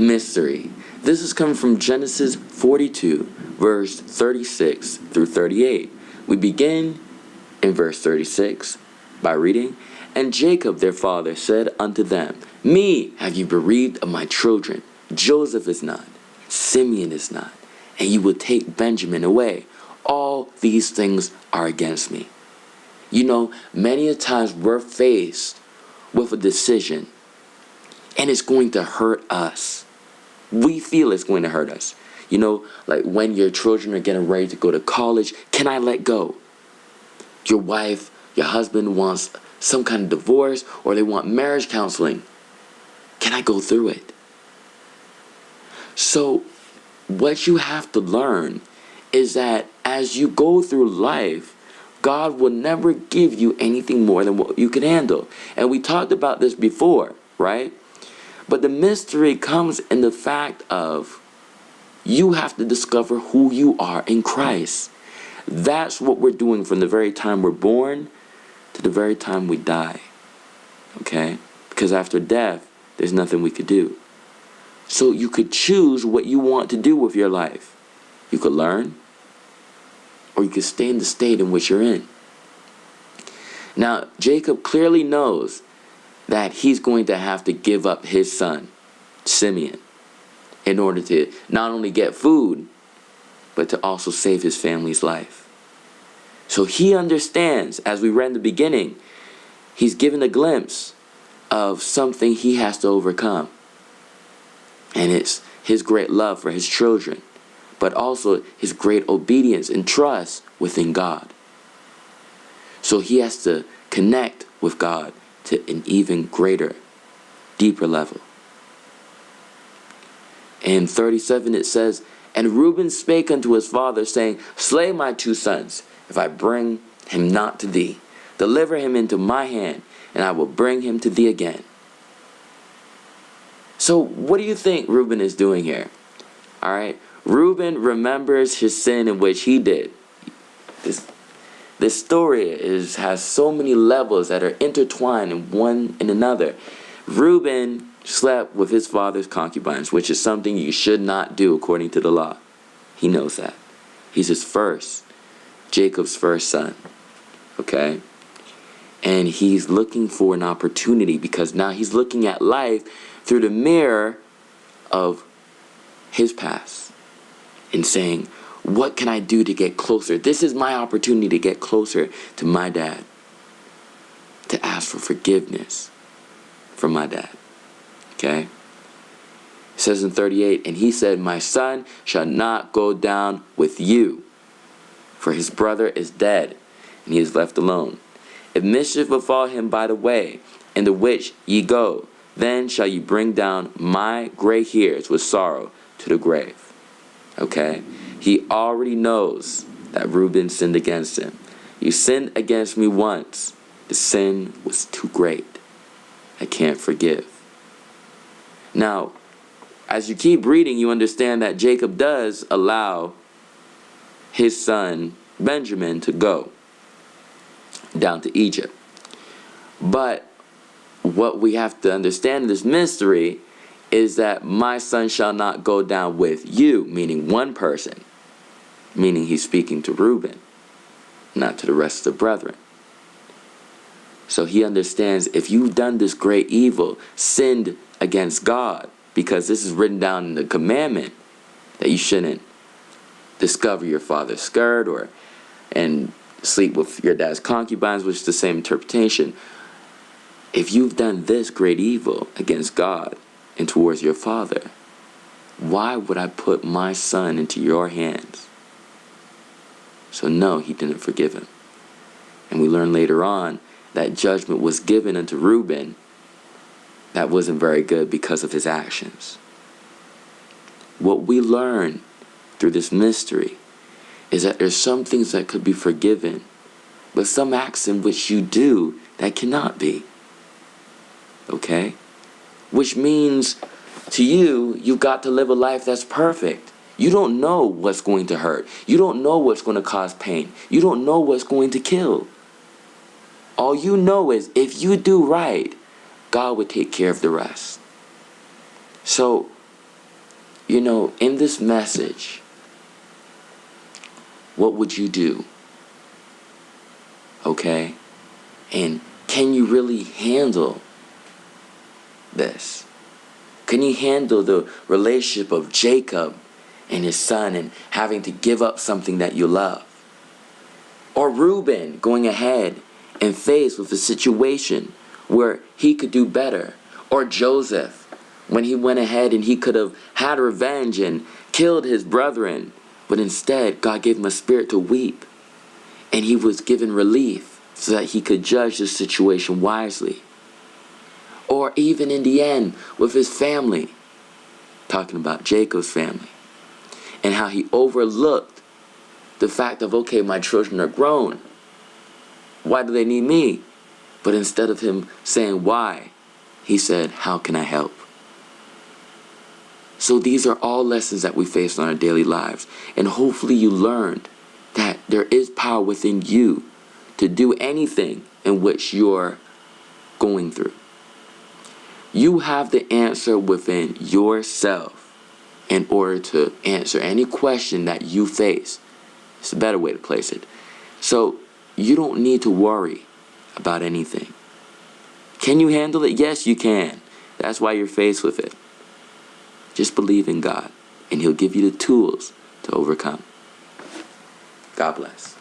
mystery. This is coming from Genesis 42, verse 36 through 38. We begin in verse 36 by reading, "And Jacob their father said unto them, Me have you bereaved of my children. Joseph is not, Simeon is not, and you will take Benjamin away. All these things are against me." You know, many a times we're faced with a decision, and it's going to hurt us. We feel it's going to hurt us. You know, like when your children are getting ready to go to college, can I let go? Your wife, your husband wants some kind of divorce, or they want marriage counseling. Can I go through it? So what you have to learn is that as you go through life, God will never give you anything more than what you can handle. And we talked about this before, right? But the mystery comes in the fact of you have to discover who you are in Christ. That's what we're doing from the very time we're born to the very time we die. Okay? Because after death, there's nothing we could do. So you could choose what you want to do with your life. You could learn, or you could stay in the state in which you're in. Now, Jacob clearly knows that he's going to have to give up his son, Simeon, in order to not only get food, but to also save his family's life. So he understands, as we read in the beginning, he's given a glimpse of something he has to overcome. And it's his great love for his children, but also his great obedience and trust within God. So he has to connect with God to an even greater, deeper level. In 37 it says, "And Reuben spake unto his father, saying, Slay my two sons, if I bring him not to thee. Deliver him into my hand, and I will bring him to thee again." So what do you think Reuben is doing here? All right. Reuben remembers his sin in which he did. This story has so many levels that are intertwined in one and another. Reuben slept with his father's concubines, which is something you should not do according to the law. He knows that. He's Jacob's first son. Okay? And he's looking for an opportunity because now he's looking at life through the mirror of his past and saying, what can I do to get closer? This is my opportunity to get closer to my dad, to ask for forgiveness from my dad. Okay? It says in 38, "And he said, My son shall not go down with you, for his brother is dead, and he is left alone. If mischief befall him by the way, in the which ye go, then shall ye bring down my gray hairs with sorrow to the grave." Okay? He already knows that Reuben sinned against him. You sinned against me once. The sin was too great. I can't forgive. Now, as you keep reading, you understand that Jacob does allow his son Benjamin to go down to Egypt. But what we have to understand in this mystery is that my son shall not go down with you, meaning one person, meaning he's speaking to Reuben, not to the rest of the brethren. So he understands if you've done this great evil, sinned against God, because this is written down in the commandment that you shouldn't discover your father's skirt and sleep with your dad's concubines, which is the same interpretation. If you've done this great evil against God and towards your father, why would I put my son into your hands? So no, he didn't forgive him. And we learn later on that judgment was given unto Reuben that wasn't very good because of his actions. What we learn through this mystery is that there's some things that could be forgiven, but some acts in which you do that cannot be. Okay? Which means to you, you've got to live a life that's perfect. You don't know what's going to hurt. You don't know what's going to cause pain. You don't know what's going to kill. All you know is if you do right, God would take care of the rest. So in this message, what would you do? Okay? And can you really handle this? Can you handle the relationship of Jacob and his son and having to give up something that you love? Or Reuben going ahead and faced with a situation where he could do better? Or Joseph, when he went ahead and he could have had revenge and killed his brethren, but instead God gave him a spirit to weep, and he was given relief so that he could judge the situation wisely. Or even in the end with his family, talking about Jacob's family, and how he overlooked the fact of, okay, my children are grown, why do they need me? But instead of him saying why, he said, how can I help? So these are all lessons that we face in our daily lives. And hopefully you learned that there is power within you to do anything in which you're going through. You have the answer within yourself in order to answer any question that you face. It's a better way to place it. So you don't need to worry about anything. Can you handle it? Yes, you can. That's why you're faced with it. Just believe in God, and He'll give you the tools to overcome. God bless.